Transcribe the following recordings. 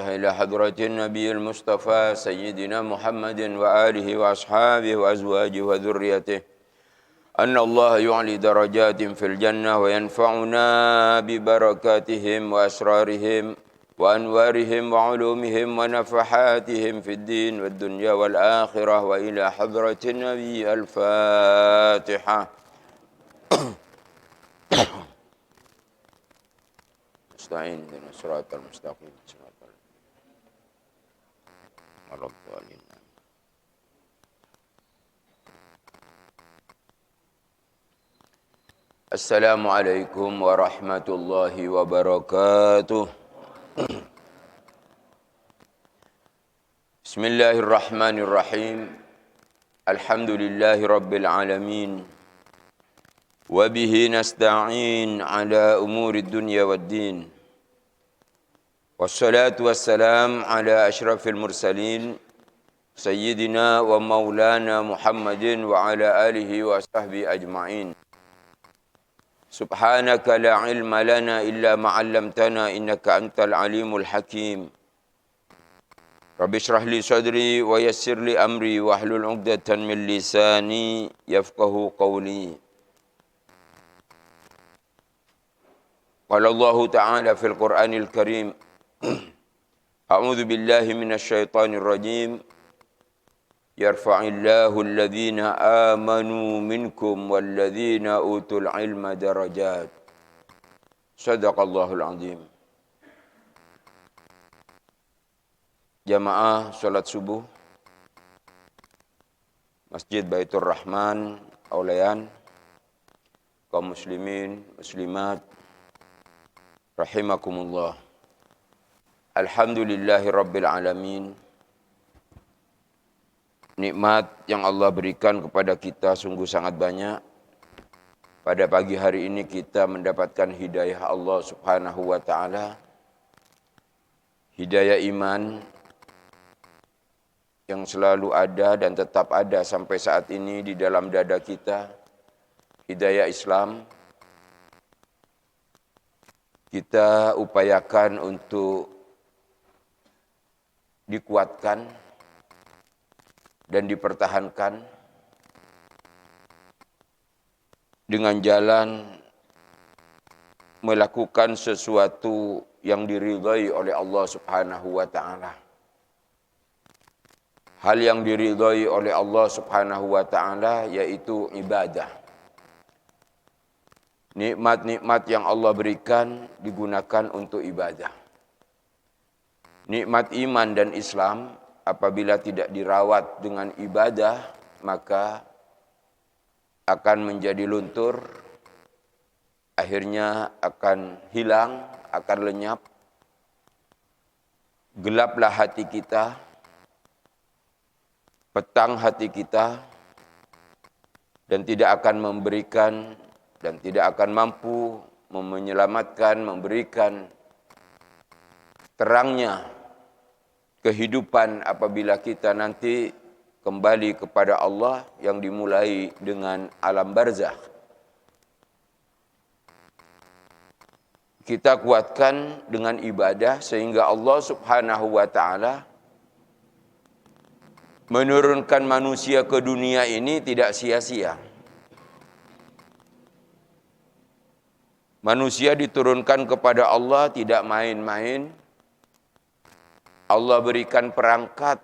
الفاتحة إلى حضرة النبي المصطفى سيدنا محمد وآله وأصحابه وأزواجه وذريته أن الله يعلي درجات في الجنة وينفعنا ببركاتهم وأسرارهم وأنوارهم وعلومهم ونفحاتهم في الدين والدنيا والآخرة وإلى حضرة النبي الفاتحة. Nasta'in dengan siratal mustaqim siratal الضالين. Assalamualaikum warahmatullahi wabarakatuh. Bismillahirrahmanirrahim. Alhamdulillahi rabbil alamin. Wa bihi nasta'in ala umuri dunya waddin. Wassalatu wassalam ala ashrafil mursalin sayyidina wa maulana Muhammadin wa ala alihi wa sahbihi ajma'in. Subhanaka la ilma lana illa ma 'allamtana innaka antal alimul hakim. Rabbi shrah li sadri wa yassir li amri wa hlul 'uqdatan min lisani yafqahu qawli. Qala Allah Ta'ala fil Qur'anil Karim. A'udzu billahi minasy syaithanir rajim. Yarfa'illahu alladhina amanu minkum walladhina utul ilma darajat. Shadaqallahul azim. Jamaah salat subuh Masjid Baitur Rahman Aulayan, kaum muslimin muslimat rahimakumullah. Alhamdulillahi rabbil alamin. Nikmat yang Allah berikan kepada kita sungguh sangat banyak. Pada pagi hari ini kita mendapatkan hidayah Allah Subhanahu wa taala. Hidayah iman yang selalu ada dan tetap ada sampai saat ini di dalam dada kita. Hidayah Islam. Kita upayakan untuk dikuatkan dan dipertahankan dengan jalan melakukan sesuatu yang diridhai oleh Allah Subhanahu wa taala. Hal yang diridhai oleh Allah Subhanahu wa taala yaitu ibadah. Nikmat-nikmat yang Allah berikan digunakan untuk ibadah. Nikmat iman dan Islam apabila tidak dirawat dengan ibadah, maka akan menjadi luntur, akhirnya akan hilang, akan lenyap. Gelaplah hati kita, petang hati kita, dan tidak akan memberikan dan tidak akan mampu menyelamatkan, memberikan terangnya kehidupan apabila kita nanti kembali kepada Allah yang dimulai dengan alam barzakh. Kita kuatkan dengan ibadah sehingga Allah Subhanahu wa taala menurunkan manusia ke dunia ini tidak sia-sia. Manusia diturunkan kepada Allah tidak main-main. Allah berikan perangkat,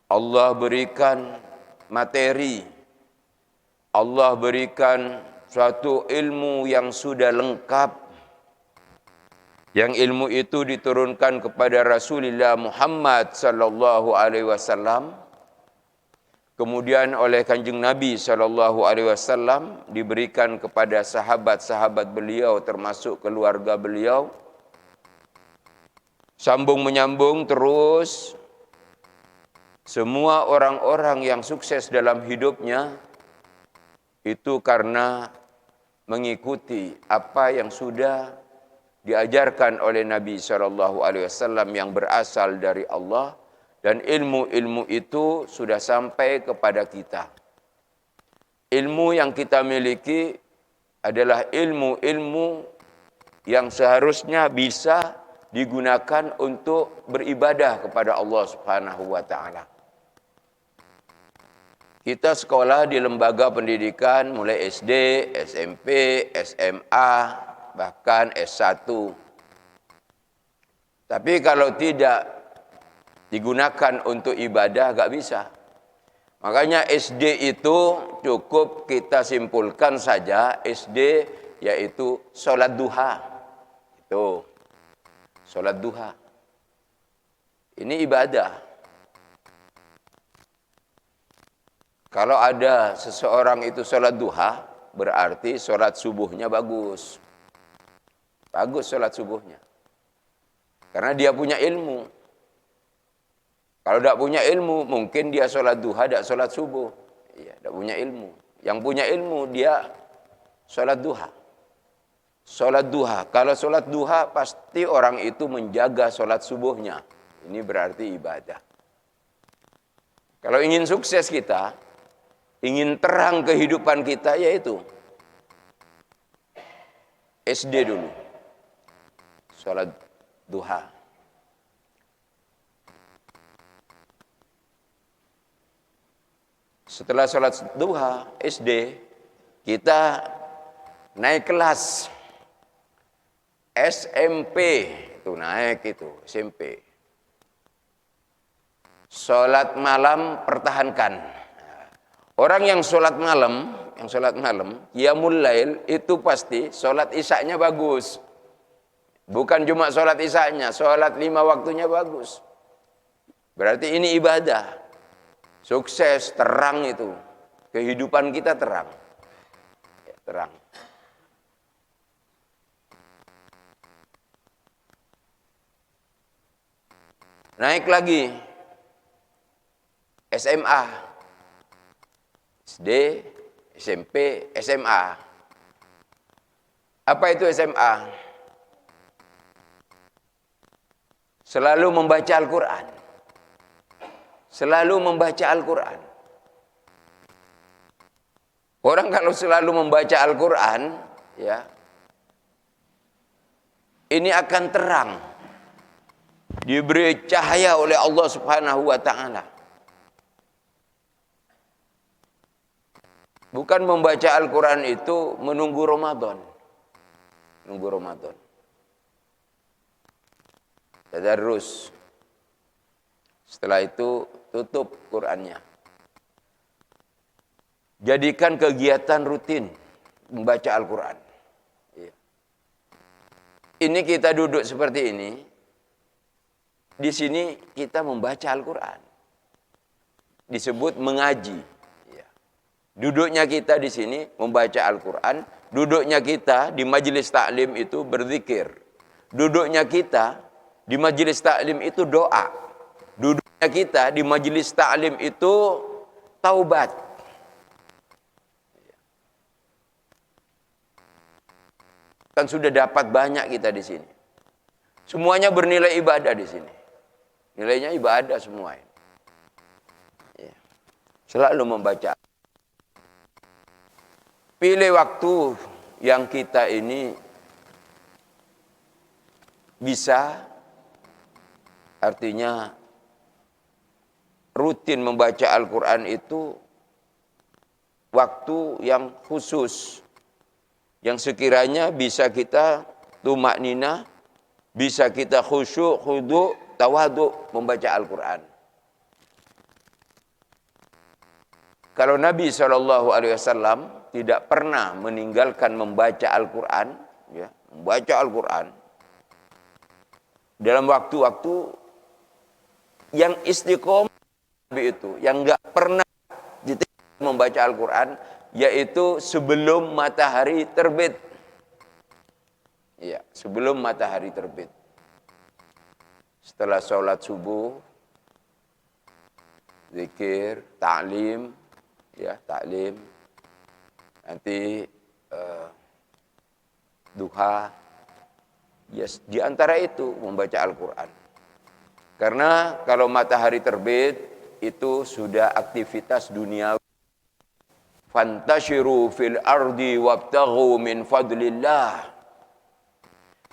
Allah berikan materi, Allah berikan suatu ilmu yang sudah lengkap. Yang ilmu itu diturunkan kepada Rasulullah Muhammad sallallahu alaihi wasallam. Kemudian oleh Kanjeng Nabi sallallahu alaihi wasallam diberikan kepada sahabat-sahabat beliau termasuk keluarga beliau. Sambung menyambung terus. Semua orang-orang yang sukses dalam hidupnya itu karena mengikuti apa yang sudah diajarkan oleh Nabi SAW yang berasal dari Allah, dan ilmu-ilmu itu sudah sampai kepada kita. Ilmu yang kita miliki adalah ilmu-ilmu yang seharusnya bisa digunakan untuk beribadah kepada Allah Subhanahu wa taala. Kita sekolah di lembaga pendidikan mulai SD, SMP, SMA, bahkan S1. Tapi kalau tidak digunakan untuk ibadah, gak bisa. Makanya SD itu cukup kita simpulkan saja, SD yaitu sholat duha. Itu, sholat duha. Ini ibadah. Kalau ada seseorang itu sholat duha, berarti sholat subuhnya bagus. Bagus sholat subuhnya. Karena dia punya ilmu. Kalau tidak punya ilmu, mungkin dia sholat duha, tidak sholat subuh. Iya, tidak punya ilmu. Yang punya ilmu, dia sholat duha. Sholat duha. Kalau sholat duha, pasti orang itu menjaga sholat subuhnya. Ini berarti ibadah. Kalau ingin sukses kita, ingin terang kehidupan kita, yaitu SD dulu. Sholat duha. Setelah sholat duha, SD, kita naik kelas. SMP, itu naik itu, SMP. Sholat malam pertahankan. Orang yang sholat malam, qiyamul lail, itu pasti sholat isya-nya bagus. Bukan cuma sholat isya-nya, sholat 5 waktunya bagus. Berarti ini ibadah. Sukses, terang itu. Kehidupan kita terang. Ya, terang. Naik lagi. SMA. SD, SMP, SMA. Apa itu SMA? Selalu membaca Al-Quran. Selalu membaca Al-Quran. Orang kalau selalu membaca Al-Quran, ya, ini akan terang. Diberi cahaya oleh Allah Subhanahu wa taala. Bukan membaca Al-Quran itu menunggu Ramadan. Menunggu Ramadan. Tadarrus. Setelah itu tutup Qur'annya. Jadikan kegiatan rutin membaca Al-Quran. Ini kita duduk seperti ini. Di sini kita membaca Al-Quran. Disebut mengaji. Duduknya kita di sini membaca Al-Quran. Duduknya kita di majelis taklim itu berzikir. Duduknya kita di majelis taklim itu doa. Duduknya kita di majelis taklim itu taubat. Kan sudah dapat banyak kita di sini. Semuanya bernilai ibadah di sini. Nilainya ibadah semua ini. Selalu membaca. Pilih waktu yang kita ini bisa, artinya rutin membaca Al-Quran itu waktu yang khusus, yang sekiranya bisa kita tumakninah, bisa kita khusyuk, khudu, tawadu membaca Al-Quran. Kalau Nabi SAW tidak pernah meninggalkan membaca Al-Quran, ya, membaca Al-Quran dalam waktu-waktu yang istiqomah itu, yang enggak pernah membaca Al-Quran, yaitu sebelum matahari terbit. Ya, sebelum matahari terbit. Setelah sholat subuh, zikir, ta'lim, ya, ta'lim. Nanti duha. Yes, di antara itu membaca Al-Quran. Karena kalau matahari terbit itu sudah aktivitas duniawi. Fantashiru fil ardi wabtaghu min fadlillah.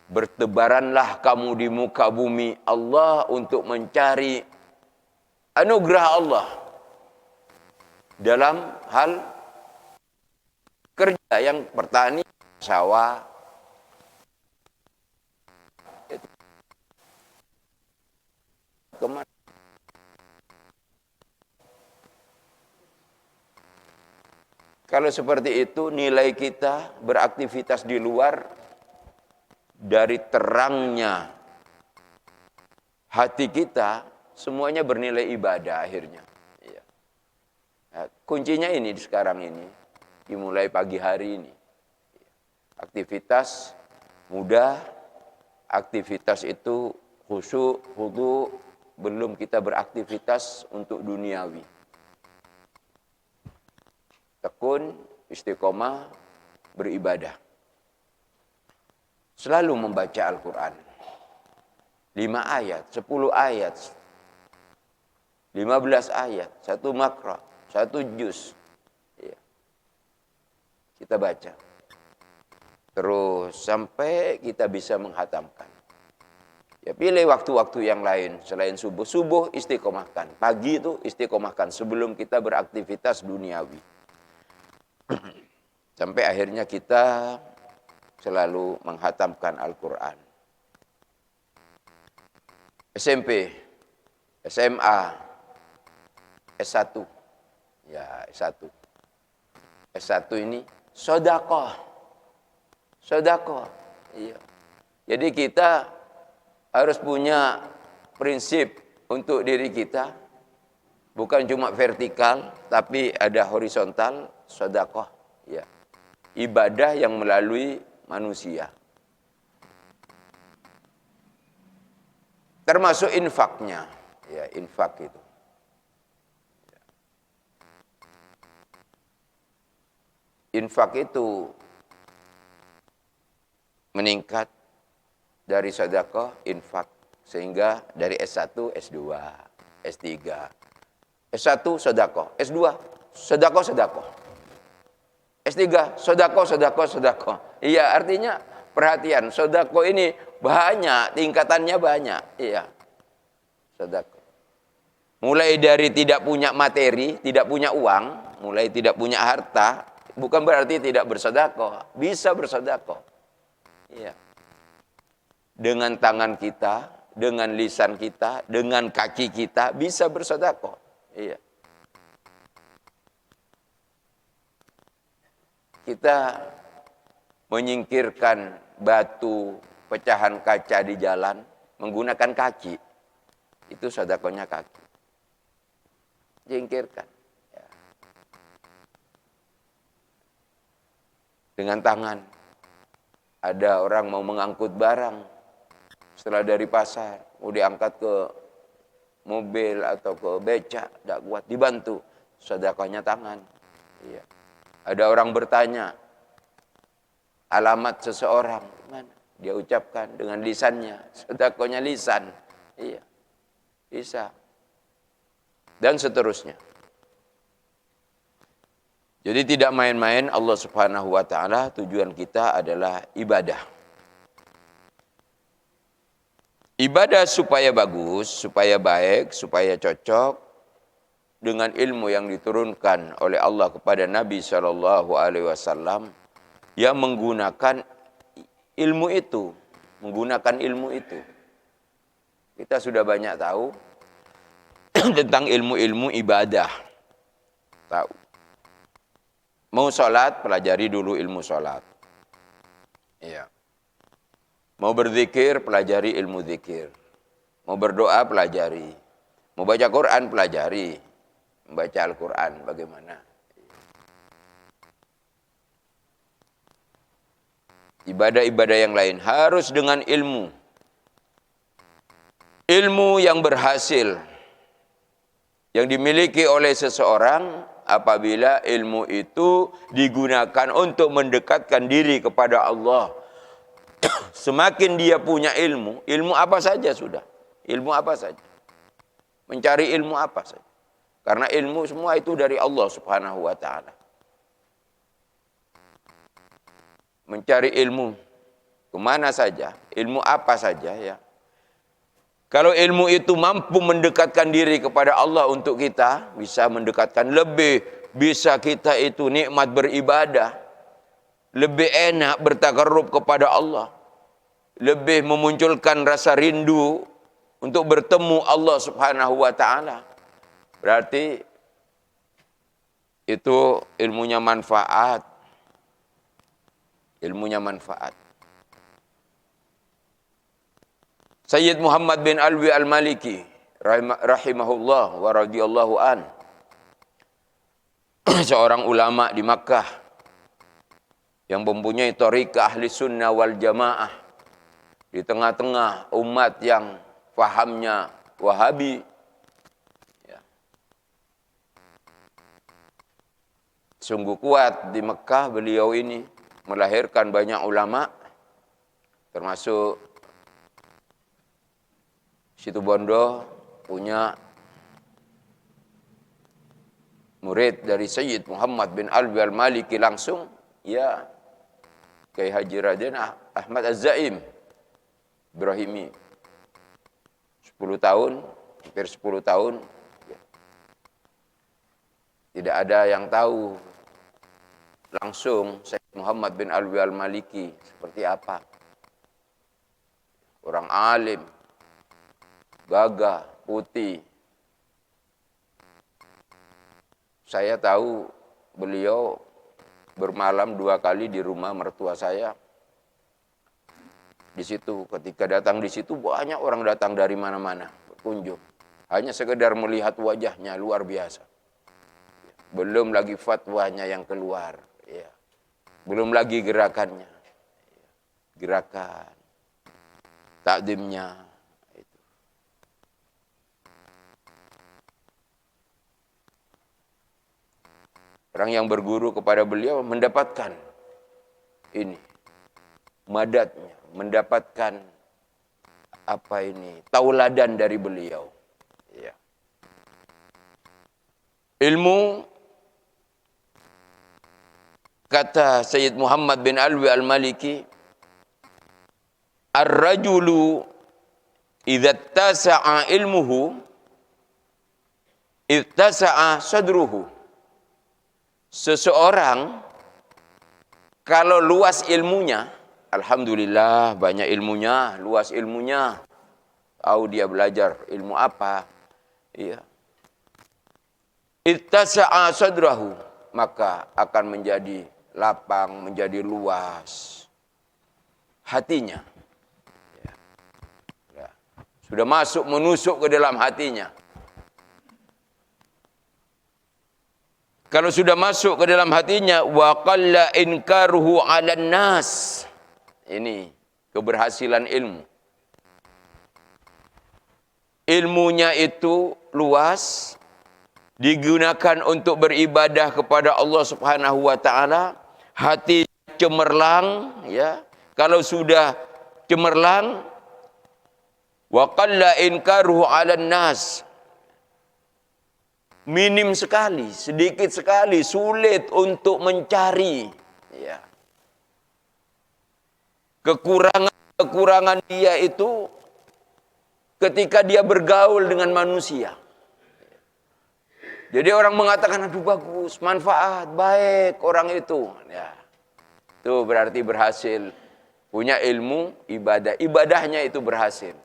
Bertebaranlah kamu di muka bumi Allah untuk mencari anugerah Allah dalam hal kerja yang bertani, sawah. Kemana? Kalau seperti itu, nilai kita beraktivitas di luar dari terangnya hati kita, semuanya bernilai ibadah akhirnya. Ya. Nah, kuncinya ini sekarang ini, dimulai pagi hari ini. Aktivitas mudah, aktivitas itu khusyuk, khudu, belum kita beraktivitas untuk duniawi. Tekun, istiqomah, beribadah. Selalu membaca Al-Quran. 5 ayat, 10 ayat, 15 ayat, 1 makra, 1 juz. Ya. Kita baca. Terus sampai kita bisa menghatamkan. Ya, pilih waktu-waktu yang lain selain subuh. Subuh istiqomahkan. Pagi itu istiqomahkan sebelum kita beraktivitas duniawi. Sampai akhirnya kita selalu menghatamkan Al-Quran. SMP, SMA, S1. Ya, S1. S1 ini sedekah. Sedekah. Iya. Jadi kita harus punya prinsip untuk diri kita. Bukan cuma vertikal, tapi ada horizontal, sedekah. Ya. Ibadah yang melalui manusia. Termasuk infaknya. Ya, infak itu. Infak itu meningkat dari sedekah, infak. Sehingga dari S1, S2, S3. S1 sedekah, S2 sedekah, sedekah. S3 sedekah, sedekah, sedekah. Iya, artinya perhatian, sedekah ini banyak, tingkatannya banyak. Iya, sedekah. Mulai dari tidak punya materi, tidak punya uang, mulai tidak punya harta, bukan berarti tidak bersedekah, bisa bersedekah. Iya. Dengan tangan kita, dengan lisan kita, dengan kaki kita bisa bersedekah. Iya. Kita menyingkirkan batu, pecahan kaca di jalan menggunakan kaki. Itu sedekahnya kaki. Singkirkan. Ya. Dengan tangan. Ada orang mau mengangkut barang setelah dari pasar, mau diangkat ke mobil atau ke becak, tidak kuat, dibantu. Sedekahnya tangan. Iya. Ada orang bertanya, alamat seseorang, mana? Dia ucapkan dengan lisannya, sedekahnya lisan. Iya, bisa. Dan seterusnya. Jadi tidak main-main, Allah Subhanahu wa taala tujuan kita adalah ibadah. Ibadah supaya bagus, supaya baik, supaya cocok dengan ilmu yang diturunkan oleh Allah kepada Nabi SAW yang menggunakan ilmu itu, Kita sudah banyak tahu tentang ilmu-ilmu ibadah. Tahu. Mau sholat, pelajari dulu ilmu sholat. Iya. Mau berzikir, pelajari ilmu zikir. Mau berdoa, pelajari. Mau baca Quran, pelajari. Membaca Al-Quran, bagaimana? Ibadah-ibadah yang lain harus dengan ilmu. Ilmu yang berhasil. Yang dimiliki oleh seseorang apabila ilmu itu digunakan untuk mendekatkan diri kepada Allah. Semakin dia punya ilmu apa saja sudah. Ilmu apa saja. Mencari ilmu apa saja. Karena ilmu semua itu dari Allah Subhanahu wa taala. Mencari ilmu, kemana saja, ilmu apa saja ya. Kalau ilmu itu mampu mendekatkan diri kepada Allah untuk kita, bisa mendekatkan lebih, bisa kita itu nikmat beribadah, lebih enak bertakarrub kepada Allah, lebih memunculkan rasa rindu untuk bertemu Allah Subhanahu wa taala. Berarti itu ilmunya manfaat. Ilmunya manfaat. Sayyid Muhammad bin Alwi al-Maliki rahimahullah wa radhiyallahu an, seorang ulama di Makkah yang mempunyai thariqah ahli sunnah wal jamaah di tengah-tengah umat yang fahamnya Wahabi. Ya. Sungguh kuat di Mekah beliau ini, melahirkan banyak ulama, termasuk Situbondo punya murid dari Sayyid Muhammad bin Alwi al-Maliki langsung, ya, Kiai Haji Raden Ahmad Az-Zaim Ibrahimi. 10 tahun, hampir 10 tahun, ya. Tidak ada yang tahu langsung Sayyid Muhammad bin Alwi al-Maliki seperti apa. Orang alim, gagah, putih. Saya tahu beliau bermalam 2 kali di rumah mertua saya. Di situ, ketika datang di situ banyak orang datang dari mana-mana berkunjung. Hanya sekedar melihat wajahnya luar biasa. Belum lagi fatwanya yang keluar. Ya. Belum lagi gerakannya. Gerakan, takdimnya. Orang yang berguru kepada beliau mendapatkan ini, madatnya, mendapatkan apa ini, tauladan dari beliau. Ya. Ilmu, kata Sayyid Muhammad bin Alwi al-Maliki, ar-rajulu idza tasa'a ilmuhu ittasa'a sadruhu. Seseorang kalau luas ilmunya, alhamdulillah banyak ilmunya, luas ilmunya, tahu dia belajar ilmu apa, iya. Ittasa'a sadrahu, maka akan menjadi lapang, menjadi luas hatinya. Ya. Ya. Sudah masuk, menusuk ke dalam hatinya. Kalau sudah masuk ke dalam hatinya, wa qalla inkaruhu 'alan nas. Ini keberhasilan ilmu. Ilmunya itu luas, digunakan untuk beribadah kepada Allah Subhanahu wa taala, hati cemerlang, ya. Kalau sudah cemerlang, wa qalla inkaruhu 'alan nas. Minim sekali, sedikit sekali, sulit untuk mencari, ya. Kekurangan dia itu ketika dia bergaul dengan manusia. Jadi orang mengatakan, aduh bagus, manfaat, baik orang itu. Ya. Itu berarti berhasil. Punya ilmu, ibadah. Ibadahnya itu berhasil.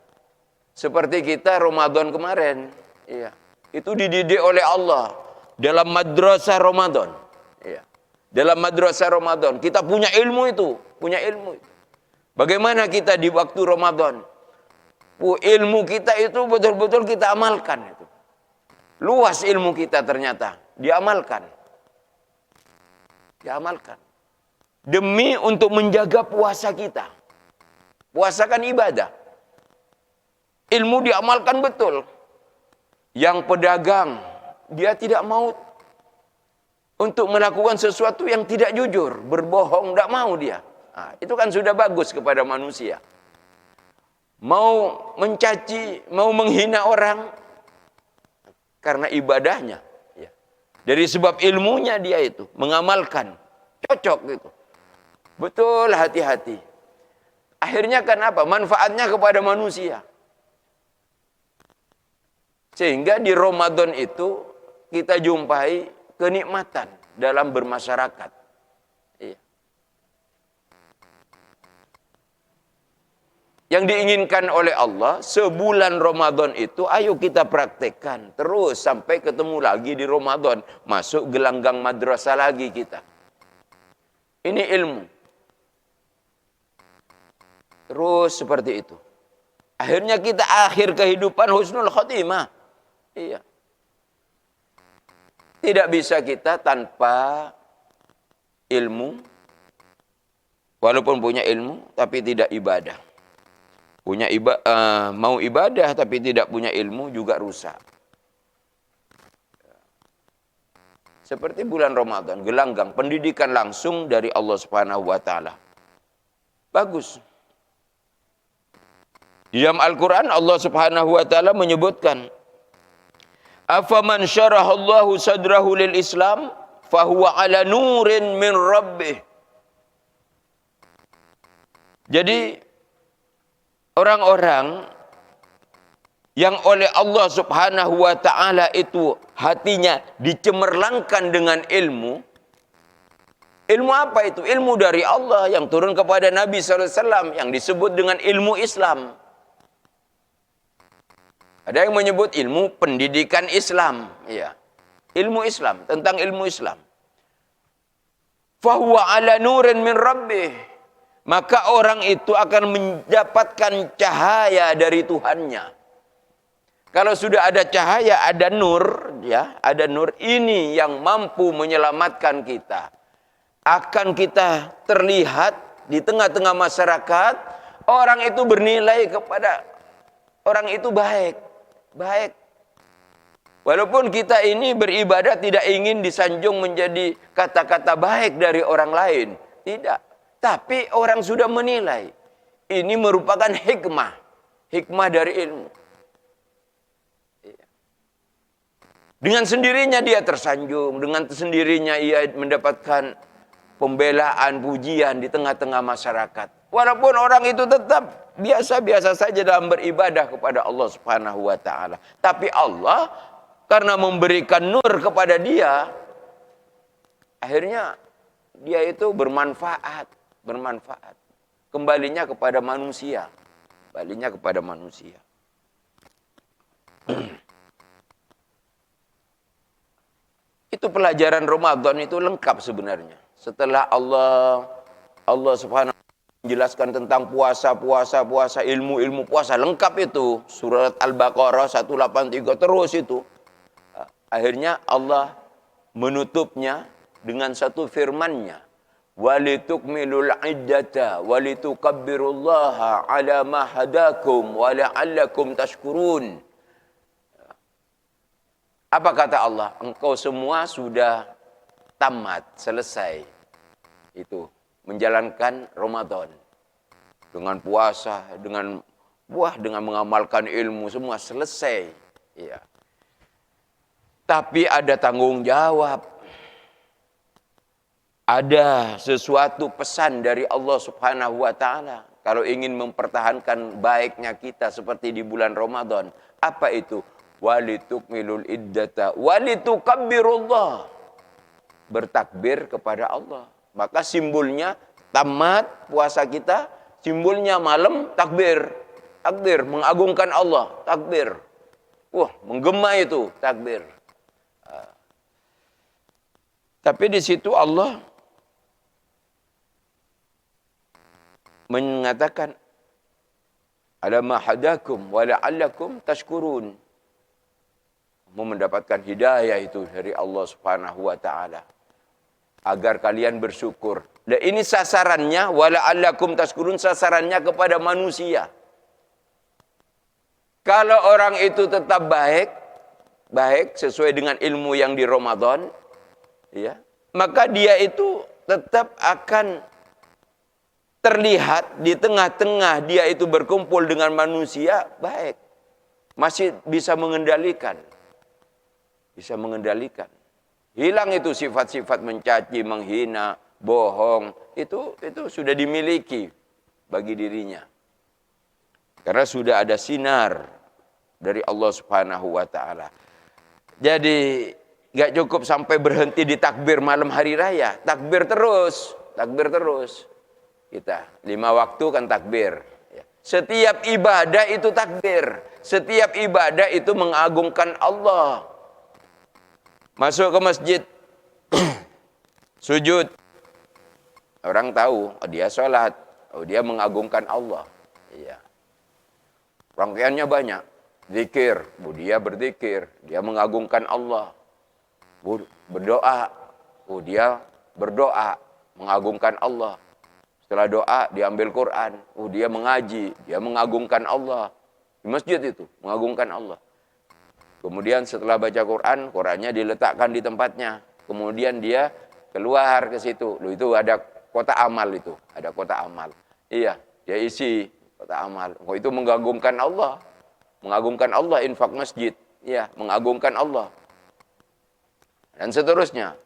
Seperti kita Ramadan kemarin. Ya. Itu dididik oleh Allah dalam madrasah Ramadan. Ya. Dalam madrasah Ramadan kita punya ilmu itu, punya ilmu itu. Bagaimana kita di waktu Ramadan? Ilmu kita itu betul-betul kita amalkan itu. Luas ilmu kita ternyata diamalkan. Diamalkan. Demi untuk menjaga puasa kita. Puasa kan ibadah. Ilmu diamalkan betul. Yang pedagang, dia tidak mau untuk melakukan sesuatu yang tidak jujur, berbohong, tidak mau dia. Nah, itu kan sudah bagus kepada manusia. Mau mencaci, mau menghina orang, karena ibadahnya. Ya. Dari sebab ilmunya dia itu, mengamalkan, cocok gitu. Betul, hati-hati. Akhirnya kan apa? Manfaatnya kepada manusia. Sehingga di Ramadan itu kita jumpai kenikmatan dalam bermasyarakat. Iya. Yang diinginkan oleh Allah, sebulan Ramadan itu ayo kita praktekkan. Terus sampai ketemu lagi di Ramadan. Masuk gelanggang madrasah lagi kita. Ini ilmu. Terus seperti itu. Akhirnya kita akhir kehidupan husnul khotimah. Iya. Tidak bisa kita tanpa ilmu. Walaupun punya ilmu, tapi tidak ibadah. Mau ibadah, tapi tidak punya ilmu juga rusak. Seperti bulan Ramadan, gelanggang, pendidikan langsung dari Allah Subhanahu wa Ta'ala. Bagus. Di dalam Al-Quran Allah Subhanahu wa Ta'ala menyebutkan, afaman syarahallahu sadrahu lil Islam fahuwa ala nurin min rabbih. Jadi orang-orang yang oleh Allah Subhanahu wa Ta'ala itu hatinya dicemerlangkan dengan ilmu. Ilmu apa itu? Ilmu dari Allah yang turun kepada Nabi SAW yang disebut dengan ilmu Islam. Ada yang menyebut ilmu pendidikan Islam, ya. Ilmu Islam, tentang ilmu Islam. Fahuwa ala nurin min rabbih. Maka orang itu akan mendapatkan cahaya dari Tuhannya. Kalau sudah ada cahaya, ada nur, ya, ada nur, ini yang mampu menyelamatkan kita. Akan kita terlihat di tengah-tengah masyarakat, orang itu bernilai kepada orang itu baik. Baik. Walaupun kita ini beribadah tidak ingin disanjung menjadi kata-kata baik dari orang lain. Tidak. Tapi orang sudah menilai. Ini merupakan hikmah. Hikmah dari ilmu. Dengan sendirinya dia tersanjung. Dengan sendirinya ia mendapatkan pembelaan, pujian di tengah-tengah masyarakat. Walaupun orang itu tetap biasa-biasa saja dalam beribadah kepada Allah Subhanahu wa Ta'ala. Tapi Allah karena memberikan nur kepada dia, akhirnya dia itu bermanfaat. Kembalinya kepada manusia. Itu pelajaran Ramadan itu lengkap sebenarnya. Setelah Allah Subhanahu menjelaskan tentang puasa, ilmu puasa, lengkap itu. Surat Al-Baqarah 183 terus itu. Akhirnya Allah menutupnya dengan satu firman-Nya. Walitukmilul iddata walitukabbirullaha ala ma hadakum wa la'allakum tashkurun. Apa kata Allah? Engkau semua sudah tamat, selesai. Itu menjalankan Ramadan dengan puasa, dengan mengamalkan ilmu, semua selesai. Ya. Tapi ada tanggung jawab. Ada sesuatu pesan dari Allah Subhanahu wa Ta'ala. Kalau ingin mempertahankan baiknya kita seperti di bulan Ramadan, apa itu? Walitukmilul iddata walitukabbirullah. Bertakbir kepada Allah. Maka simbolnya tamat puasa kita, simbolnya malam takbir. Takbir, mengagungkan Allah, takbir. Wah, menggema itu, takbir. Tapi di situ Allah mengatakan, alamma hadakum wa la'allakum tashkurun. Mau mendapatkan hidayah itu dari Allah Subhanahu wa Ta'ala. Agar kalian bersyukur. Dan ini sasarannya, wala'allakum tashkurun, sasarannya kepada manusia. Kalau orang itu tetap baik sesuai dengan ilmu yang di Ramadan, ya, maka dia itu tetap akan terlihat di tengah-tengah dia itu berkumpul dengan manusia baik. Masih bisa mengendalikan. Hilang itu sifat-sifat mencaci, menghina, bohong. Itu sudah dimiliki. bagi dirinya. Karena sudah ada sinar dari Allah Subhanahu wa taala. Jadi gak cukup sampai berhenti di takbir malam hari raya, takbir terus, takbir terus. Kita 5 waktu kan takbir. Setiap ibadah itu takbir, setiap ibadah itu mengagungkan Allah. Masuk ke masjid, sujud, orang tahu, oh dia sholat, oh dia mengagungkan Allah. Iya. Rangkaiannya banyak, zikir, oh dia berzikir, dia mengagungkan Allah. Berdoa, oh dia berdoa, mengagungkan Allah. Setelah doa, diambil Quran, oh dia mengaji, dia mengagungkan Allah. Di masjid itu, mengagungkan Allah. Kemudian setelah baca Quran, Qurannya diletakkan di tempatnya. Kemudian dia keluar ke situ. Loh, itu ada kotak amal itu, ada kotak amal. Iya, dia isi kotak amal. Oh, itu mengagungkan Allah. Mengagungkan Allah, infak masjid. Iya, mengagungkan Allah. Dan seterusnya.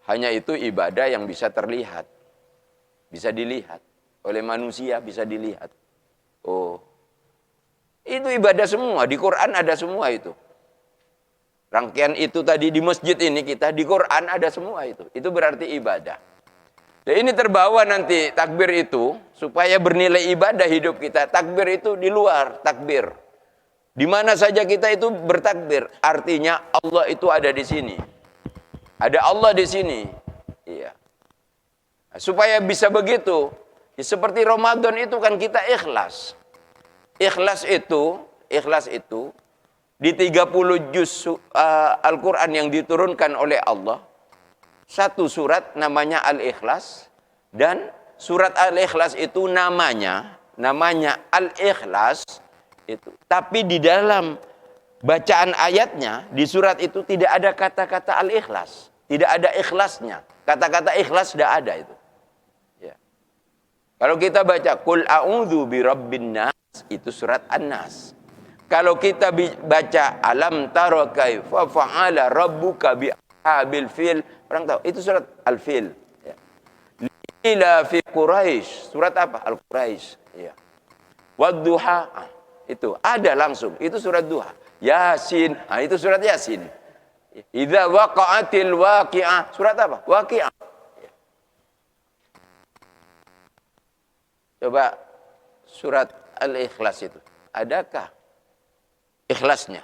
Hanya itu ibadah yang bisa terlihat. Bisa dilihat. Oleh manusia bisa dilihat. Oh, itu ibadah semua. Di Quran ada semua itu. Rangkaian itu tadi di masjid ini kita, di Quran ada semua itu. Itu berarti ibadah. Dan ini terbawa nanti takbir itu, supaya bernilai ibadah hidup kita. Takbir itu di luar, takbir. Di mana saja kita itu bertakbir. Artinya Allah itu ada di sini. Ada Allah di sini. Iya. Supaya bisa begitu, ya seperti Ramadan itu kan kita ikhlas. Ikhlas itu di 30 juz Al-Quran yang diturunkan oleh Allah, satu surat namanya Al-Ikhlas, dan surat Al-Ikhlas itu namanya Al-Ikhlas itu. Tapi di dalam bacaan ayatnya di surat itu tidak ada kata-kata Al-Ikhlas, tidak ada ikhlasnya. Kata-kata ikhlas tidak ada itu. Ya. Kalau kita baca Qul a'udzu birabbin nas, itu surat An-Nas. Kalau kita baca alam tara kaifa fa'ala rabbuka bi ashabil fil, orang tahu itu surat Al-Fil. Ya. Ila fi Quraisy, surat apa? Al-Quraisy. Ya. Wadduha, itu ada langsung, itu surat Duha. Yasin, itu surat Yasin. Idza waqa'atil waqi'ah, surat apa? Waqi'ah. Ya. Coba surat Al-Ikhlas itu, adakah ikhlasnya?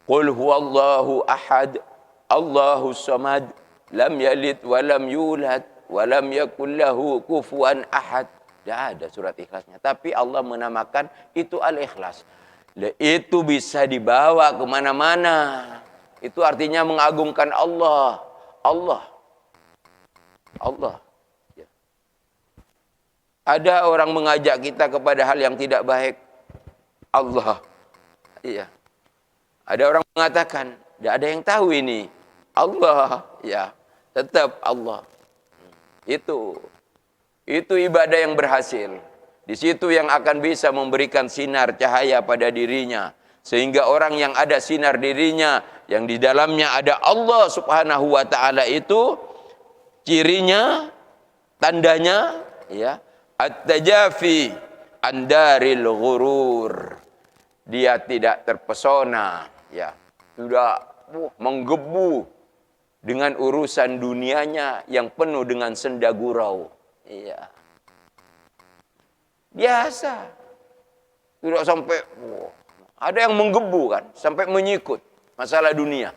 Qul huwallahu ahad, Allahus samad, lam yalid wa lam yulad wa lam yakul lahu kufuwan ahad. Tidak ada surat ikhlasnya. Tapi Allah menamakan itu Al-Ikhlas. Itu bisa dibawa kemana-mana. Itu artinya mengagungkan Allah. Allah. Ya. Ada orang mengajak kita kepada hal yang tidak baik. Allah. Iya. Ada orang mengatakan, tidak ada yang tahu ini. Allah. Ya. Tetap Allah. Itu ibadah yang berhasil. Di situ yang akan bisa memberikan sinar cahaya pada dirinya. Sehingga orang yang ada sinar dirinya, yang di dalamnya ada Allah Subhanahu wa ta'ala itu, cirinya, tandanya, ya, at-tajafi andaril ghurur. Dia tidak terpesona, ya, sudah menggebu dengan urusan dunianya yang penuh dengan senda gurau. Iya. Biasa. Tidak sampai ada yang menggebu kan, sampai menyikut masalah dunia.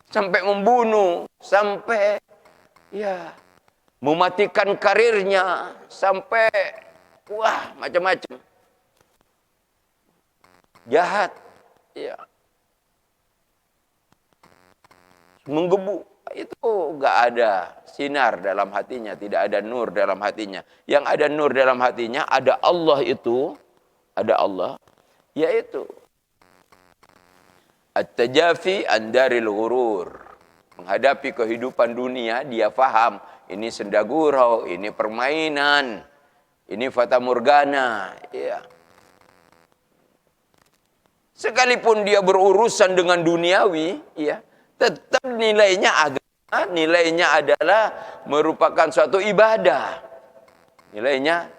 Sampai membunuh, sampai ya mematikan karirnya, sampai wah macam-macam. Jahat. Ya. Menggebu. Itu enggak ada sinar dalam hatinya, tidak ada nur dalam hatinya. Yang ada nur dalam hatinya, ada Allah itu, ada Allah, yaitu at-tajafi andaril ghurur. Menghadapi kehidupan dunia, dia faham, ini senda gurau, ini permainan, ini fata morgana, ya. Sekalipun dia berurusan dengan duniawi, ya, tetap nilainya agama, nilainya adalah merupakan suatu ibadah. Nilainya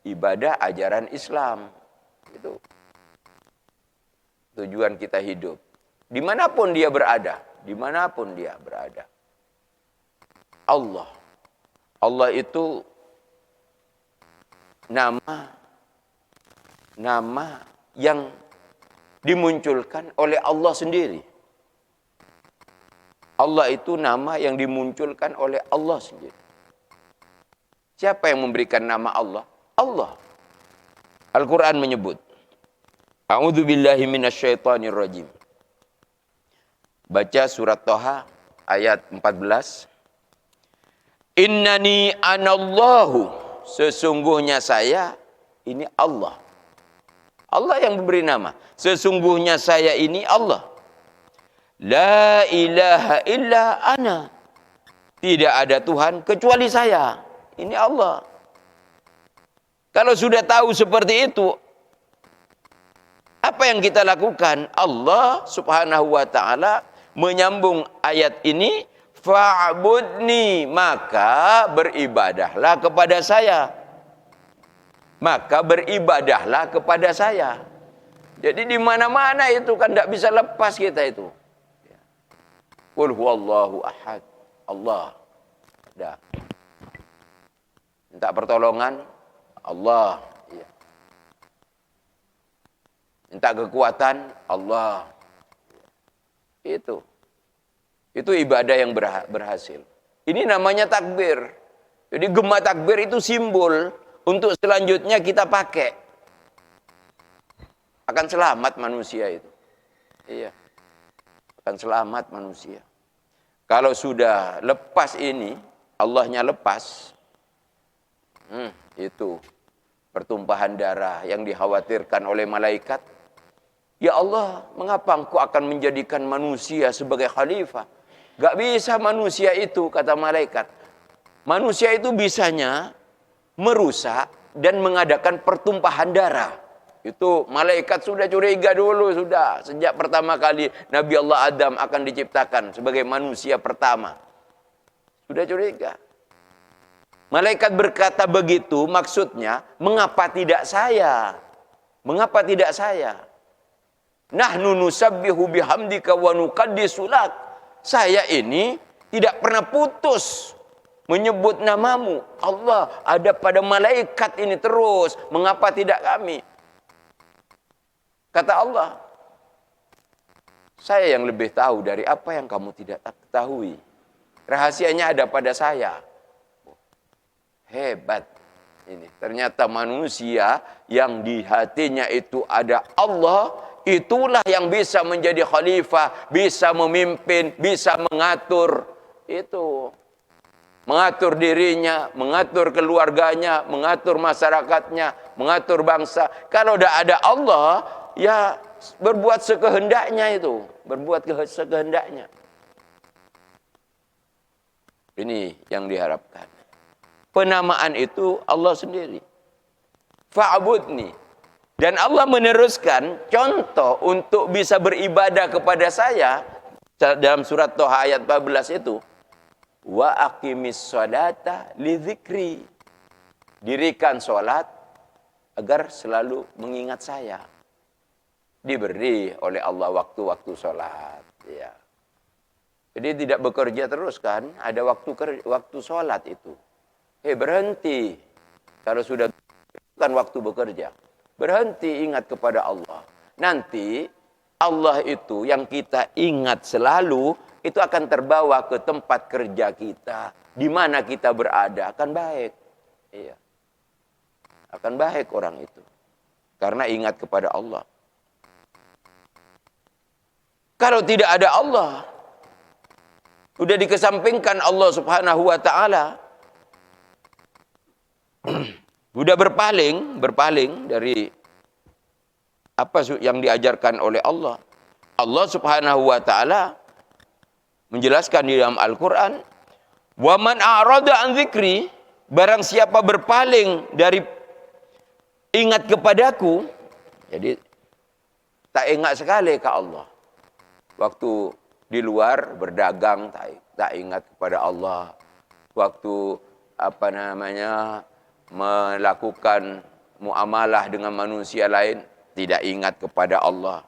ibadah ajaran Islam. Itu tujuan kita hidup. Dimanapun dia berada. Dimanapun dia berada. Allah. Allah itu nama yang dimunculkan oleh Allah sendiri. Allah itu nama yang dimunculkan oleh Allah sendiri. Siapa yang memberikan nama Allah? Allah. Al-Quran menyebut, A'udzu billahi minasyaitonir rajim. Baca surat Thaha ayat 14. Innani anallahu, sesungguhnya saya ini Allah. Allah yang memberi nama. Sesungguhnya saya ini Allah. La ilaha illa ana. Tidak ada Tuhan kecuali saya. Ini Allah. Kalau sudah tahu seperti itu, apa yang kita lakukan? Allah subhanahu wa ta'ala menyambung ayat ini, fa'budni, maka beribadahlah kepada saya. Maka beribadahlah kepada saya. Jadi di mana-mana itu kan tidak bisa lepas kita itu. Qul huwallahu ahad. Allah. Dah. Minta pertolongan Allah. Ya. Minta kekuatan Allah. Itu ibadah yang berhasil. Ini namanya takbir. Jadi gema takbir itu simbol untuk selanjutnya kita pakai. Akan selamat manusia itu. Iya. Akan selamat manusia. Kalau sudah lepas ini, Allahnya lepas, itu pertumpahan darah yang dikhawatirkan oleh malaikat. Ya Allah, mengapa engkau akan menjadikan manusia sebagai khalifah? Gak bisa manusia itu, kata malaikat. Manusia itu bisanya merusak dan mengadakan pertumpahan darah. Itu malaikat sudah curiga dulu, sudah. Sejak pertama kali Nabi Allah Adam akan diciptakan sebagai manusia pertama. Sudah curiga. Malaikat berkata begitu, maksudnya, mengapa tidak saya? Mengapa tidak saya? Nahnu nusabbihu bihamdika wa nuqaddisu lak. Saya ini tidak pernah putus menyebut namamu. Allah ada pada malaikat ini terus. Mengapa tidak kami? Kata Allah, saya yang lebih tahu dari apa yang kamu tidak ketahui. Rahasianya ada pada saya. Hebat ini. Ternyata manusia yang di hatinya itu ada Allah, itulah yang bisa menjadi khalifah, bisa memimpin, bisa mengatur. Itu. Mengatur dirinya, mengatur keluarganya, mengatur masyarakatnya, mengatur bangsa. Kalau tidak ada Allah, ya berbuat sekehendaknya itu. Berbuat sekehendaknya. Ini yang diharapkan. Penamaan itu Allah sendiri. Fa'budni. Dan Allah meneruskan contoh untuk bisa beribadah kepada saya dalam surat Thaha ayat 14 itu. Wa aqimis sholata li dzikri. Dirikan sholat agar selalu mengingat saya. Diberi oleh Allah waktu-waktu sholat. Ya. Jadi tidak bekerja terus kan. Ada waktu sholat itu. Berhenti. Kalau sudah kan waktu bekerja. Berhenti ingat kepada Allah. Nanti Allah itu yang kita ingat selalu. Itu akan terbawa ke tempat kerja kita. Di mana kita berada. Akan baik. Iya. Akan baik orang itu. Karena ingat kepada Allah. Kalau tidak ada Allah, sudah dikesampingkan Allah subhanahu wa ta'ala, sudah berpaling dari apa yang diajarkan oleh Allah. Allah subhanahu wa ta'ala menjelaskan di dalam Al-Quran, wa man a'rada an dzikri, barang siapa berpaling dari ingat kepadaku, jadi tak ingat sekali ke Allah. Waktu di luar berdagang tak ingat kepada Allah. Waktu melakukan muamalah dengan manusia lain, tidak ingat kepada Allah.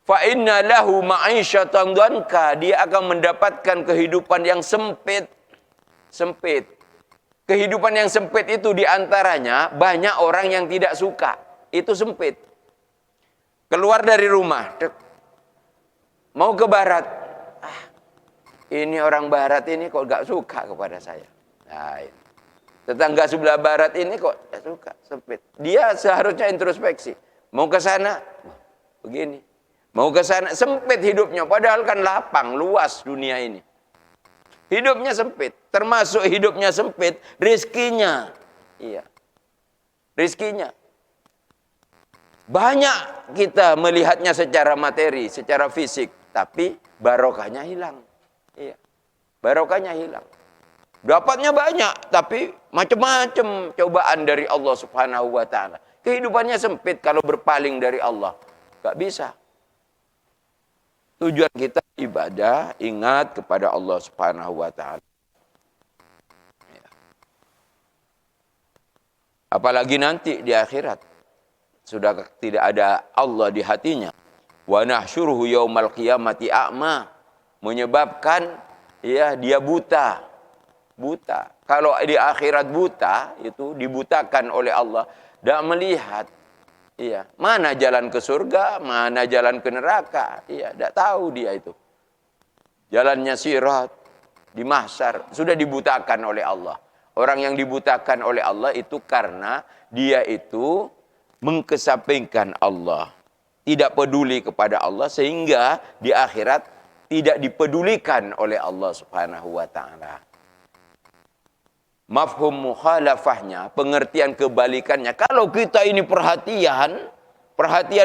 Fa inna lahu ma'isyatan dhanka, dia akan mendapatkan kehidupan yang sempit. Sempit. Kehidupan yang sempit itu diantaranya banyak orang yang tidak suka. Itu sempit. Keluar dari rumah, mau ke barat. Ini orang barat ini kok gak suka kepada saya. Nah, tetangga sebelah barat ini kok gak suka, sempit. Dia seharusnya introspeksi. Mau ke sana, begini. Mau ke sana, sempit hidupnya. Padahal kan lapang, luas dunia ini. Hidupnya sempit. Termasuk hidupnya sempit, rizkinya. Iya. Rizkinya. Banyak kita melihatnya secara materi, secara fisik. Tapi barokahnya hilang. Iya. Barokahnya hilang. Dapatnya banyak, tapi macam-macam cobaan dari Allah Subhanahu wa taala. Kehidupannya sempit kalau berpaling dari Allah. Gak bisa. Tujuan kita ibadah, ingat kepada Allah Subhanahu wa taala. Ya. Apalagi nanti di akhirat. Sudah tidak ada Allah di hatinya. Wa nahsyuruhu yaumal qiyamati a'ma. Menyebabkan ya dia buta. Buta. Kalau di akhirat buta, itu dibutakan oleh Allah. Dan melihat. Iya. Mana jalan ke surga, mana jalan ke neraka. Iya, tidak tahu dia itu. Jalannya sirat, di mahsyar, sudah dibutakan oleh Allah. Orang yang dibutakan oleh Allah itu karena dia itu mengkesampingkan Allah. Tidak peduli kepada Allah sehingga di akhirat tidak dipedulikan oleh Allah Subhanahu wa taala. Mafhum mukhalafahnya, pengertian kebalikannya. Kalau kita ini perhatian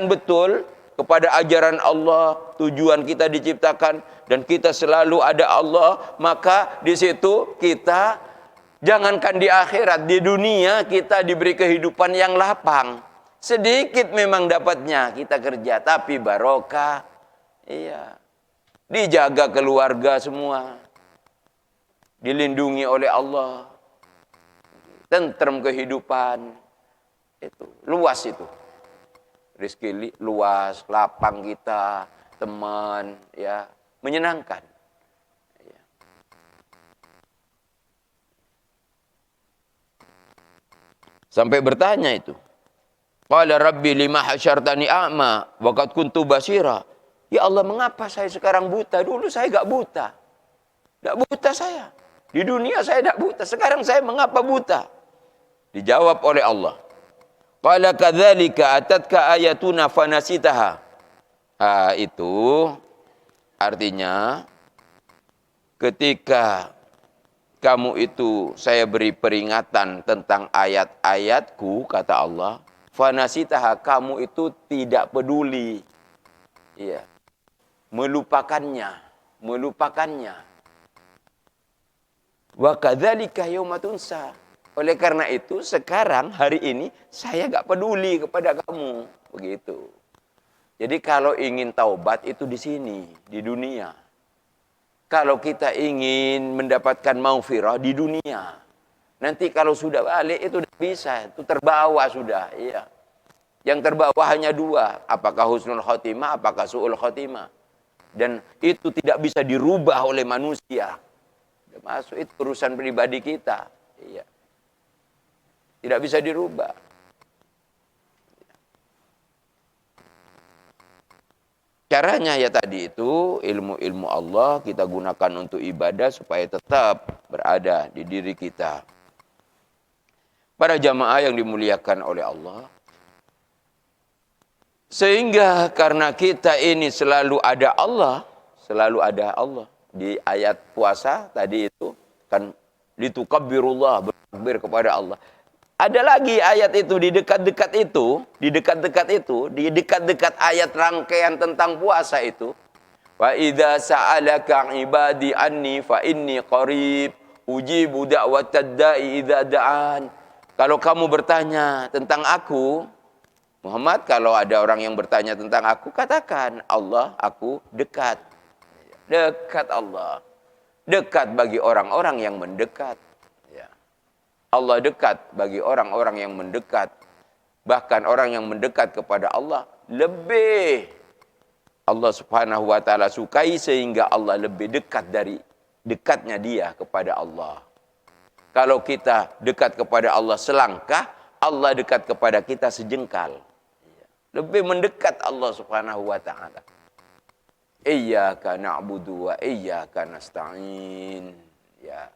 betul kepada ajaran Allah, tujuan kita diciptakan dan kita selalu ada Allah, maka di situ kita jangankan di akhirat, di dunia kita diberi kehidupan yang lapang. Sedikit memang dapatnya kita kerja, tapi barokah. Iya. Dijaga keluarga semua. Dilindungi oleh Allah. Tentrem kehidupan. Itu luas itu. Rezeki luas, lapang kita, teman, ya, menyenangkan. Ya. Sampai bertanya itu. Qala rabbi lima hasyartani a'ma wa qad kuntu basira. Ya Allah, mengapa saya sekarang buta? Dulu saya enggak buta. Enggak buta saya. Di dunia saya enggak buta. Sekarang saya mengapa buta? Dijawab oleh Allah. Qala kadzalika atatka ayatuna fanasitaha. Itu artinya ketika kamu itu saya beri peringatan tentang ayat-ayatku, kata Allah, fanasitaha, kamu itu tidak peduli. Iya. Melupakannya. Wa kadzalika yauma tunsa. Oleh karena itu sekarang hari ini saya enggak peduli kepada kamu. Begitu. Jadi kalau ingin taubat itu di sini, di dunia. Kalau kita ingin mendapatkan maghfirah di dunia. Nanti kalau sudah balik itu tidak bisa, itu terbawa sudah, iya. Yang terbawa hanya dua, apakah husnul khotimah, apakah su'ul khotimah. Dan itu tidak bisa dirubah oleh manusia. Masuk itu urusan pribadi kita, iya. Tidak bisa dirubah. Caranya ya tadi itu, ilmu-ilmu Allah kita gunakan untuk ibadah supaya tetap berada di diri kita. Para jamaah yang dimuliakan oleh Allah. Sehingga karena kita ini selalu ada Allah. Di ayat puasa tadi itu kan litukabbirullah, bertakbir kepada Allah. Ada lagi ayat itu di dekat-dekat ayat rangkaian tentang puasa itu. Wa idza sa'alaka ibadi anni fa inni qarib ujibu da'watad da'i idza da'an. Kalau kamu bertanya tentang aku, Muhammad, kalau ada orang yang bertanya tentang aku, katakan, Allah, aku dekat. Dekat Allah. Dekat bagi orang-orang yang mendekat. Ya. Allah dekat bagi orang-orang yang mendekat. Bahkan orang yang mendekat kepada Allah lebih Allah Subhanahu wa taala sukai, sehingga Allah lebih dekat dari dekatnya dia kepada Allah. Kalau kita dekat kepada Allah selangkah, Allah dekat kepada kita sejengkal. Lebih mendekat Allah Subhanahu wa taala. Iyyaka na'budu wa iyyaka nasta'in. Ya.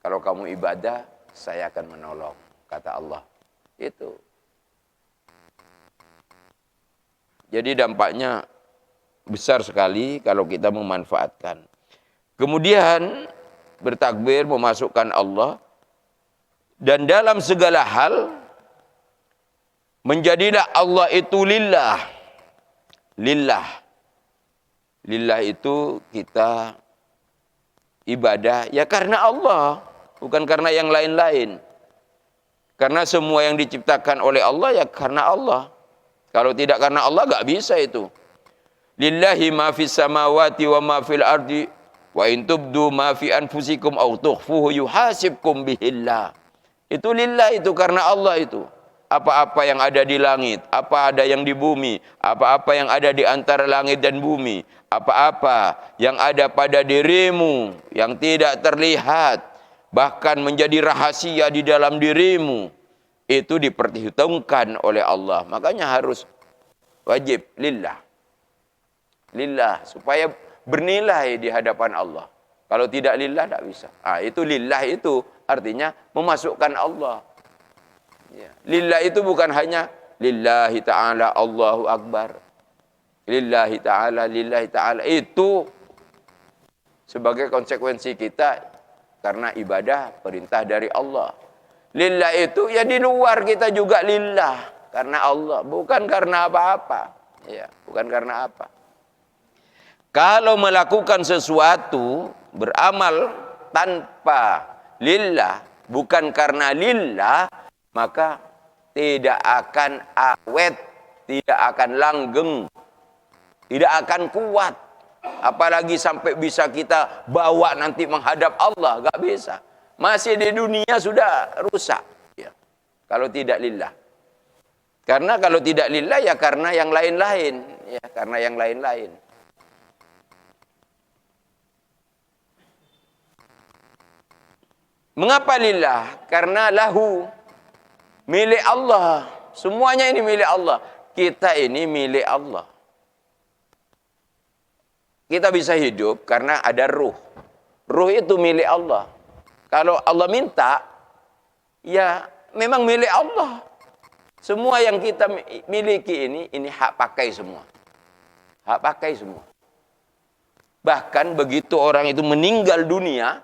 Kalau kamu ibadah, saya akan menolong, kata Allah. Itu. Jadi dampaknya besar sekali kalau kita memanfaatkan. Kemudian bertakbir, memasukkan Allah, dan dalam segala hal menjadilah Allah itu lillah. Lillah. Lillah itu kita ibadah ya karena Allah, bukan karena yang lain-lain. Karena semua yang diciptakan oleh Allah ya karena Allah. Kalau tidak karena Allah gak bisa itu. Lillahi ma fis samawati wa ma fil ardi wa in tubdu ma fi anfusikum aw tukhfuhu yuhasibkum bihillah. Itu lillah, itu karena Allah itu. Apa-apa yang ada di langit, apa ada yang di bumi, apa-apa yang ada di antara langit dan bumi, apa-apa yang ada pada dirimu yang tidak terlihat, bahkan menjadi rahasia di dalam dirimu, itu diperhitungkan oleh Allah. Makanya harus wajib lillah. Lillah, supaya bernilai di hadapan Allah. Kalau tidak lillah, tidak bisa. Itu lillah itu artinya memasukkan Allah. Ya. Lillah itu bukan hanya lillahi ta'ala Allahu Akbar. Lillahi ta'ala. Itu sebagai konsekuensi kita karena ibadah perintah dari Allah. Lillah itu ya di luar kita juga lillah karena Allah, bukan karena apa-apa. Ya, bukan karena apa. Kalau melakukan sesuatu, beramal tanpa lillah, bukan karena lillah, maka tidak akan awet, tidak akan langgeng, tidak akan kuat. Apalagi sampai bisa kita bawa nanti menghadap Allah, gak bisa. Masih di dunia sudah rusak. Ya. Kalau tidak lillah. Karena kalau tidak lillah ya karena yang lain-lain. Ya, karena yang lain-lain. Mengapa lillah? Karena lahu. Milik Allah. Semuanya ini milik Allah. Kita ini milik Allah. Kita bisa hidup karena ada ruh. Ruh itu milik Allah. Kalau Allah minta, ya memang milik Allah. Semua yang kita miliki ini hak pakai semua. Hak pakai semua. Bahkan begitu orang itu meninggal dunia,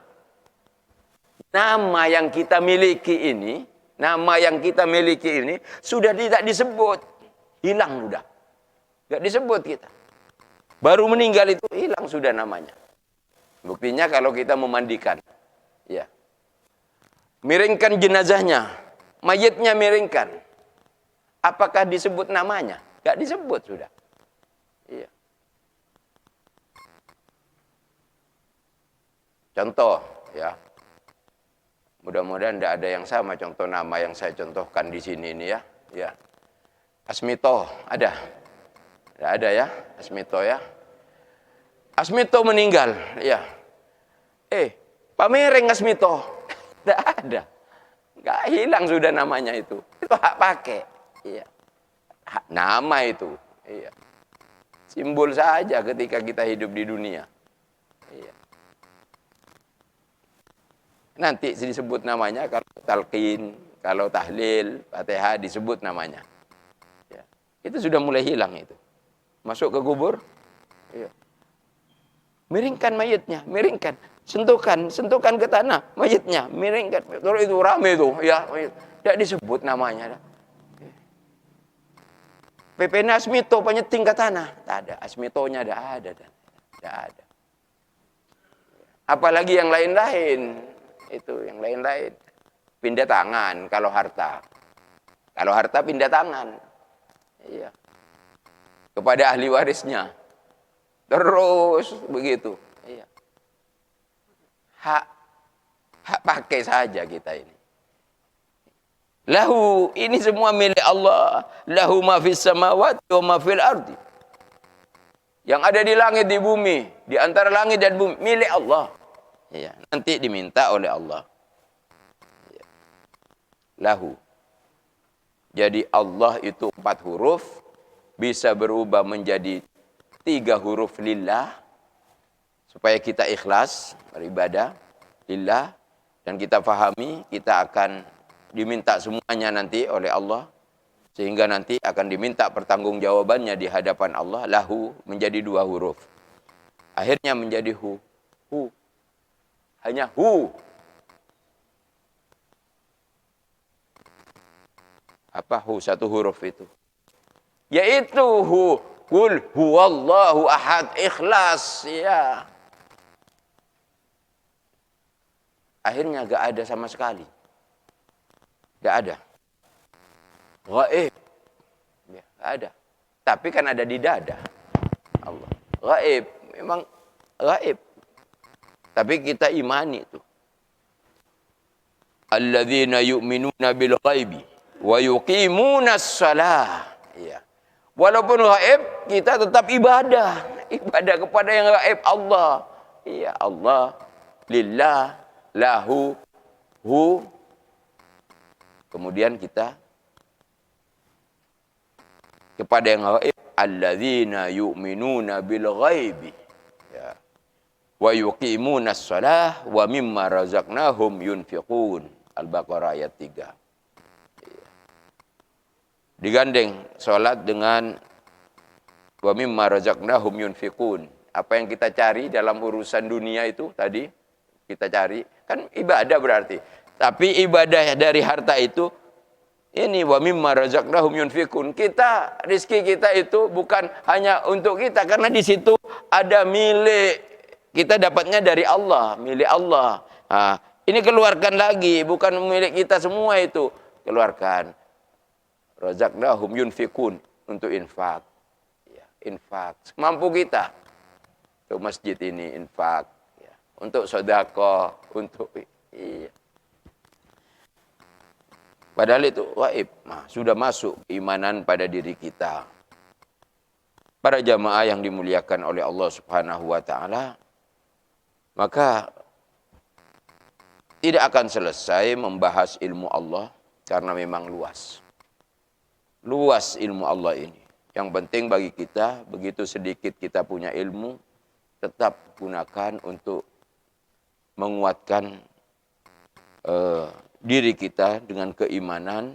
nama yang kita miliki ini, sudah tidak disebut. Hilang sudah. Tidak disebut kita. Baru meninggal itu hilang sudah namanya. Buktinya kalau kita memandikan. Ya. Miringkan jenazahnya, mayitnya miringkan. Apakah disebut namanya? Enggak disebut sudah. Iya. Contoh, ya. Mudah-mudahan tidak ada yang sama contoh nama yang saya contohkan di sini ini ya. Ya. Asmito, ada? Tidak ada ya, Asmito ya. Asmito meninggal, ya. Pamereng Asmito. Tidak ada. Nggak hilang sudah namanya itu. Itu hak pakai. Iya. Hak nama itu. Iya. Simbol saja ketika kita hidup di dunia. Iya. Nanti disebut namanya kalau talqin, kalau tahlil, Fatihah disebut namanya. Ya. Itu sudah mulai hilang itu. Masuk ke kubur. Iya. Miringkan mayitnya, miringkan. Sentuhkan ke tanah mayitnya, miringkan. Terus itu rame itu, ya. Tidak disebut namanya. PP Asmito penyeting ke tanah, tak ada. Asmitonya tidak ada, tidak ada. Apalagi yang lain-lain, itu yang lain-lain. Pindah tangan kalau harta. Kalau harta pindah tangan, iya. Kepada ahli warisnya. Terus begitu. Iya. Hak pakai saja kita ini. Lahu, ini semua milik Allah. Lahu ma fis samawati wa ma fil ardi. Yang ada di langit, di bumi, di antara langit dan bumi, milik Allah. Ya, nanti diminta oleh Allah. Ya. Lahu. Jadi Allah itu 4 huruf, bisa berubah menjadi 3 huruf lillah, supaya kita ikhlas beribadah lillah, dan kita fahami kita akan diminta semuanya nanti oleh Allah. Sehingga nanti akan diminta pertanggungjawabannya di hadapan Allah. Lahu menjadi 2 huruf. Akhirnya menjadi hu. Hu. Hanya hu. Apa hu? 1 huruf itu. Yaitu hu. Qul huwallahu ahad. Ikhlas. Ya. Akhirnya gak ada sama sekali. Gak ada. Gaib. Ya, ada. Tapi kan ada di dada Allah. Gaib. Memang gaib. Tapi kita imani itu. Alladzina yu'minuna bil ghaibi wa yuqimuna shalah. Ya. Walaupun gaib, kita tetap ibadah. Ibadah kepada yang gaib Allah. Ya Allah. Lillah. Lahu. Hu. Kemudian kita kepada yang gaib, alladzina yu'minuna bil ghaibi, ya, wa yuqimuna shalah wa mimma razaqnahum yunfiqun. Al-Baqarah ayat 3. Ya. Digandeng salat dengan wa mimma razaqnahum yunfiqun. Apa yang kita cari dalam urusan dunia itu tadi kita cari, kan ibadah berarti. Tapi ibadah dari harta itu, ini wa mimma razaqnahum yunfikun. Kita, rezeki kita itu bukan hanya untuk kita, karena di situ ada milik. Kita dapatnya dari Allah, milik Allah. Nah, ini keluarkan lagi, bukan milik kita semua itu. Keluarkan. Razaqnahum yunfikun, untuk infak. Ya, infak. Mampu kita. Untuk masjid ini infak. Ya, untuk sedekah, untuk iya. Padahal itu gaib. Nah, sudah masuk keimanan pada diri kita. Para jamaah yang dimuliakan oleh Allah Subhanahu wa taala, maka tidak akan selesai membahas ilmu Allah karena memang luas. Luas ilmu Allah ini. Yang penting bagi kita, begitu sedikit kita punya ilmu, tetap gunakan untuk menguatkan diri kita dengan keimanan,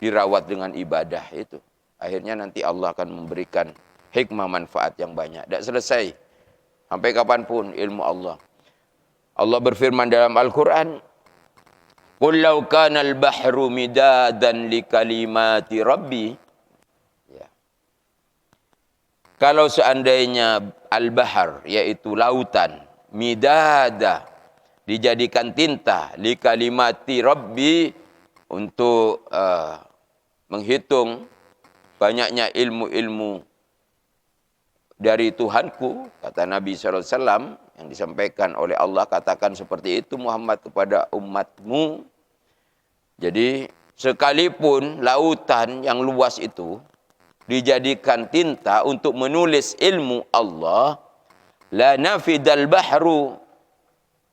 dirawat dengan ibadah itu. Akhirnya nanti Allah akan memberikan hikmah manfaat yang banyak. Tidak selesai. Sampai kapanpun ilmu Allah. Allah berfirman dalam Al-Quran, Qul law kana al-bahru midadan li kalimati rabbi. Ya. Kalau seandainya al-bahar, yaitu lautan, midada, dijadikan tinta, li kalimati rabbi, untuk menghitung banyaknya ilmu-ilmu dari Tuhanku, kata Nabi SAW, yang disampaikan oleh Allah, katakan seperti itu Muhammad kepada umatmu. Jadi sekalipun lautan yang luas itu dijadikan tinta untuk menulis ilmu Allah, la nafidal bahru,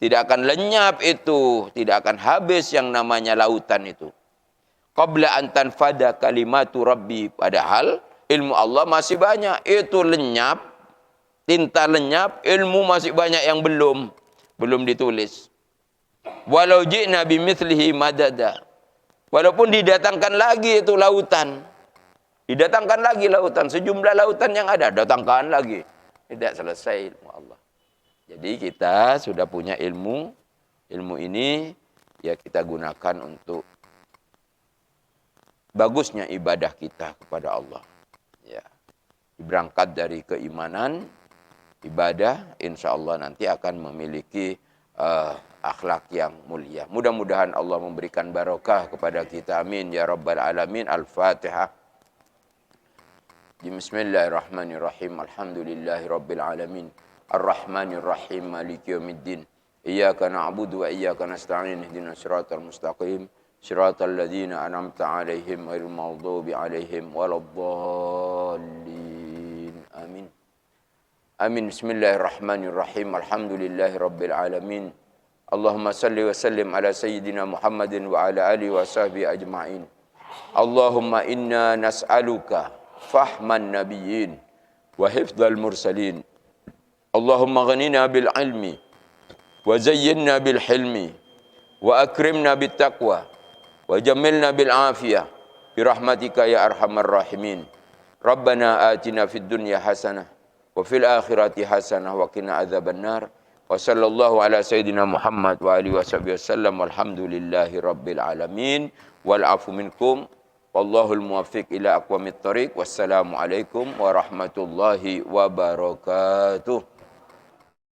tidak akan lenyap itu, tidak akan habis yang namanya lautan itu. Qabla an tanfada kalimatu rabbi, padahal ilmu Allah masih banyak. Itu lenyap, tinta lenyap, ilmu masih banyak yang belum ditulis. Walau ji'na bimithlihi madada. Walaupun didatangkan lagi itu lautan. Didatangkan lagi lautan, sejumlah lautan yang ada, datangkan lagi. Tidak selesai ilmu Allah. Jadi kita sudah punya ilmu ini ya kita gunakan untuk bagusnya ibadah kita kepada Allah. Ya, berangkat dari keimanan, ibadah, insya Allah nanti akan memiliki akhlak yang mulia. Mudah-mudahan Allah memberikan barokah kepada kita. Amin ya rabbal alamin. Al-Fatihah. Bismillahirrahmanirrahim. Alhamdulillahi rabbil alamin. Ar-Rahmanir-Rahim, Maliki Yawmiddin. Iyyaka na'budu wa iyyaka nasta'in, ihdinas siratal mustaqim. Siratal ladzina an'amta 'alaihim ghairil maghdubi 'alaihim waladdallin. Amin. Amin. Bismillahirrahmanirrahim. Alhamdulillahirabbil alamin. Allahumma salli wa sallim ala sayyidina Muhammadin wa ala alihi wa sahbihi ajma'in. Allahumma inna nas'aluka fahman nabiyyin wa hifdzal mursalin. Allahumma ghanina bil ilmi wa zayyinna bil hilmi wa akrimna bit taqwa wa jammilna bil afiyah bi rahmatika ya arhamar rahimin. Rabbana atina fid dunya hasanah wa fil akhirati hasanah wa qina adzabannar. Wa sallallahu ala sayyidina Muhammad wa alihi washabihi wasallam. Walhamdulillahi rabbil alamin. Wal afu minkum wallahul muwaffiq ila aqwamit thoriq. Wassalamu alaikum warahmatullahi wabarakatuh.